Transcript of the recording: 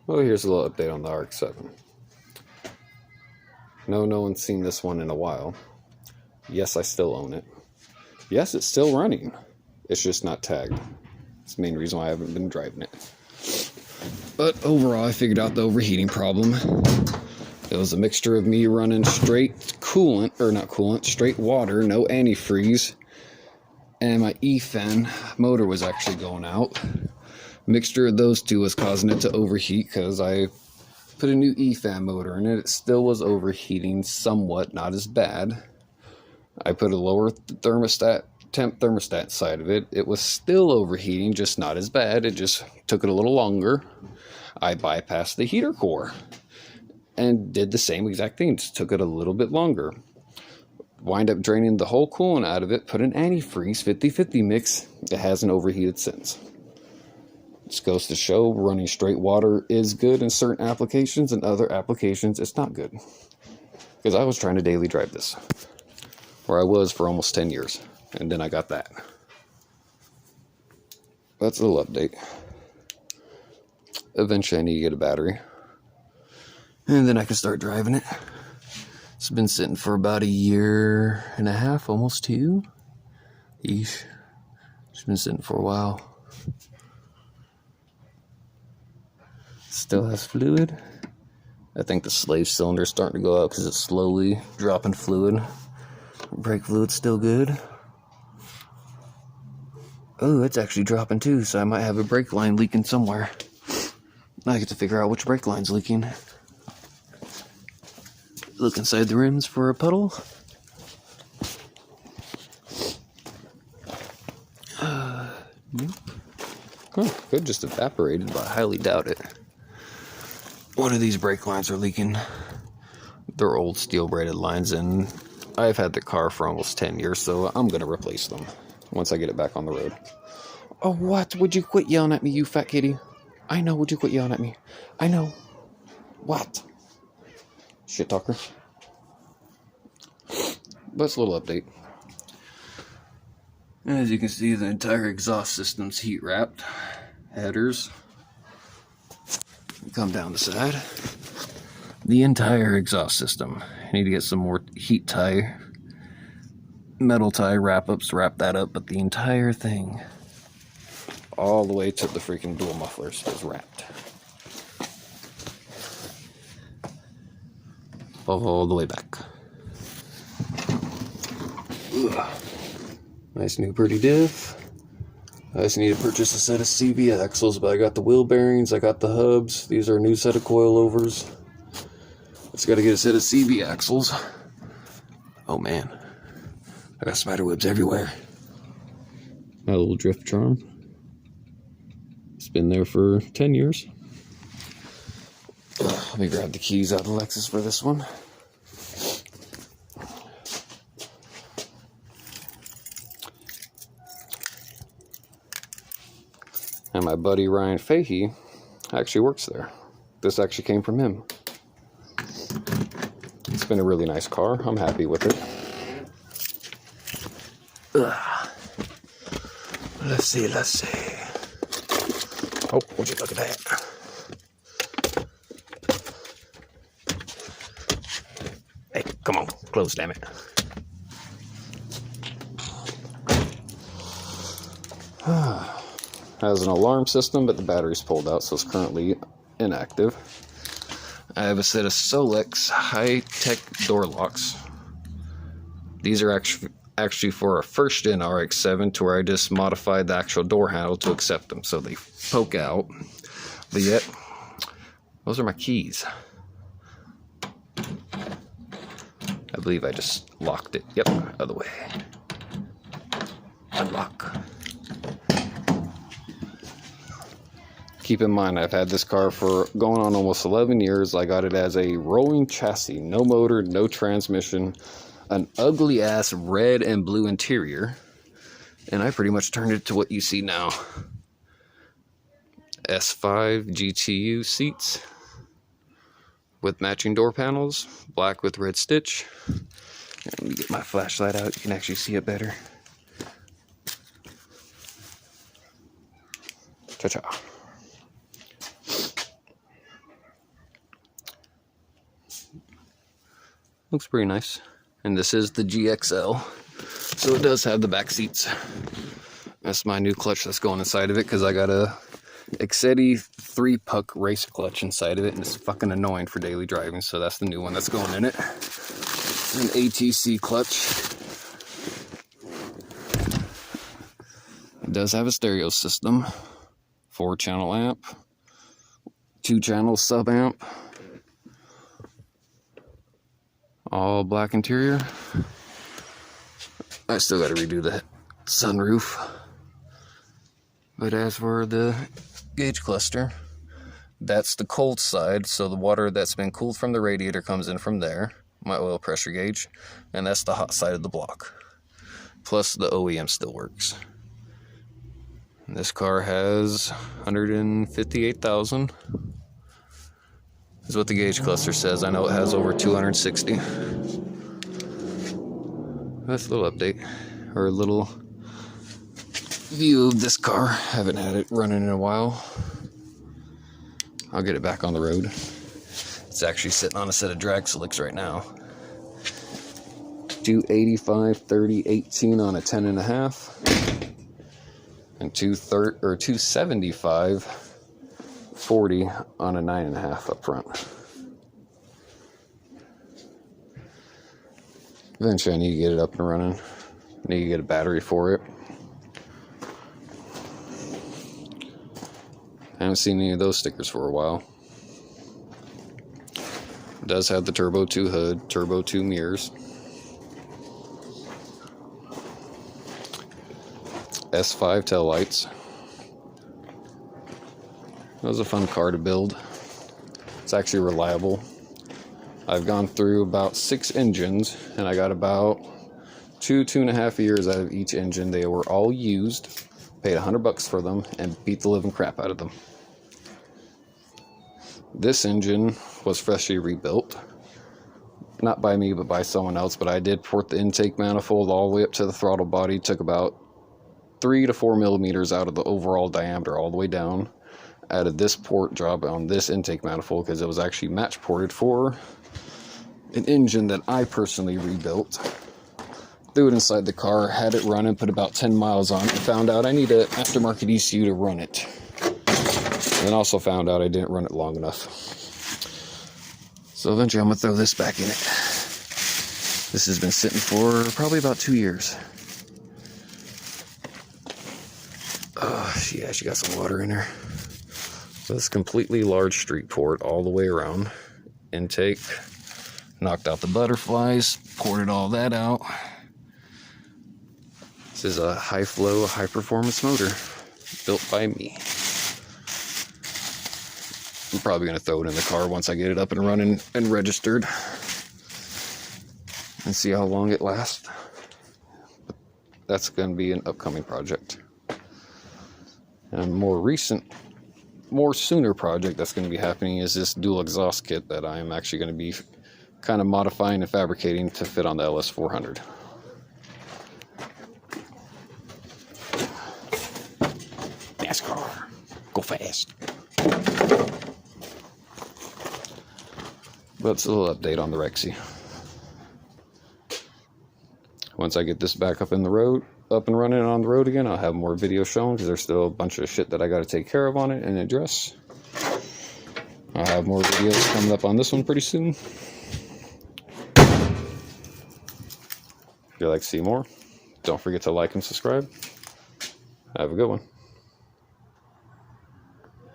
Well, here's a little update on the RX7. No one's seen this one in a while. Yes, I still own it. Yes, it's still running. It's just not tagged. It's the main reason why I haven't been driving it. But overall, I figured out the overheating problem. It was a mixture of me running straight coolant, or not coolant, straight water, no antifreeze. And my E-fan motor was actually going out. Mixture of those two was causing it to overheat because I put a new E-fan motor in it. It still was overheating somewhat, not as bad. I put a lower temp thermostat side of it. It was still overheating, just not as bad. It just took it a little longer. I bypassed the heater core and did the same exact thing. Just took it a little bit longer. Wind up draining the whole coolant out of it, put an antifreeze 50-50 mix. It hasn't overheated since. This goes to show running straight water is good in certain applications, and other applications it's not good. Because I was trying to daily drive this, where I was for almost 10 years, and then I got that. That's a little update. Eventually I need to get a battery, and then I can start driving it. It's been sitting for about a year and a half, almost 2. Eesh. It's been sitting for a while. Still has fluid. I think the slave cylinder is starting to go out because it's slowly dropping fluid. Brake fluid's still good. Oh, it's actually dropping too, so I might have a brake line leaking somewhere. I get to figure out which brake line's leaking. Look inside the rims for a puddle. Nope. Oh, could just evaporated, but I highly doubt it. One of these brake lines are leaking. They're old steel braided lines, and I've had the car for almost 10 years, so I'm gonna replace them once I get it back on the road. Oh, what? Would you quit yelling at me, you fat kitty? I know, would you quit yelling at me? I know. What? Shit talker. But it's a little update. As you can see, the entire exhaust system's heat wrapped. Headers. Come down the side. The entire exhaust system. I need to get some more heat tie, metal tie wrap-ups to wrap that up, but the entire thing, all the way to the freaking dual mufflers, is wrapped. All the way back. Ugh. Nice new pretty diff. I just need to purchase a set of CV axles, but I got the wheel bearings, I got the hubs. These are a new set of coilovers. Just got to get a set of CV axles. Oh man, I got spider webs everywhere. My little drift charm. It's been there for 10 years. Let me grab the keys out of the Lexus for this one. And my buddy Ryan Fahey actually works there. This actually came from him. It's been a really nice car. I'm happy with it. Ugh. Let's see. Oh, would you look at that? Hey, come on, close, damn it. Has an alarm system, but the battery's pulled out, so it's currently inactive. I have a set of Solex high-tech door locks. These are actually for a first-gen RX7, to where I just modified the actual door handle to accept them, so they poke out. But yet, those are my keys. I believe I just locked it. Yep, other way. Unlock. Keep in mind, I've had this car for going on almost 11 years. I got it as a rolling chassis, no motor, no transmission, an ugly ass red and blue interior, and I pretty much turned it to what you see now. S5 GTU seats with matching door panels, black with red stitch. Let me get my flashlight out, you can actually see it better. Cha-cha. Looks pretty nice. And this is the GXL, so it does have the back seats. That's my new clutch that's going inside of it, because I got a RX7 3-puck racer clutch inside of it, and it's fucking annoying for daily driving, so that's the new one that's going in it. An ATC clutch. It does have a stereo system, 4-channel amp, 2-channel sub amp, all black interior. I still got to redo the sunroof. But as for the gauge cluster, that's the cold side, so the water that's been cooled from the radiator comes in from there, my oil pressure gauge, and that's the hot side of the block. Plus the OEM still works. This car has 158,000 is what the gauge cluster says. I know it has over 260. That's a little update, or a little view of this car. Haven't had it running in a while. I'll get it back on the road. It's actually sitting on a set of drag slicks right now. 285, 30, 18 on a 10.5. And 275, 40 on a 9.5 up front. Eventually I need to get it up and running. I need to get a battery for it. I haven't seen any of those stickers for a while. It does have the Turbo 2 hood, Turbo 2 mirrors. S5 tail lights. That was a fun car to build. It's actually reliable. I've gone through about 6 engines, and I got about 2.5 years out of each engine. They were all used, paid $100 for them, and beat the living crap out of them. This engine was freshly rebuilt. Not by me, but by someone else, but I did port the intake manifold all the way up to the throttle body. Took about 3 to 4 millimeters out of the overall diameter all the way down. Added this port job on this intake manifold because it was actually match ported for an engine that I personally rebuilt. Threw it inside the car, had it running, put about 10 miles on it, and found out I need an aftermarket ECU to run it. And also found out I didn't run it long enough. So eventually I'm going to throw this back in it. This has been sitting for probably about 2 years. Yeah, she got some water in her. So this completely large street port all the way around. Intake. Knocked out the butterflies. Ported all that out. This is a high flow, high performance motor. Built by me. I'm probably going to throw it in the car once I get it up and running and registered. And see how long it lasts. But that's going to be an upcoming project. And a more sooner project that's going to be happening is this dual exhaust kit that I am actually going to be kind of modifying and fabricating to fit on the LS400. NASCAR, go fast. But it's a little update on the Rexy. Once I get this back up and running on the road again, I'll have more videos shown because there's still a bunch of shit that I got to take care of on it and address. I'll have more videos coming up on this one pretty soon. If you'd like to see more, don't forget to like and subscribe. Have a good one.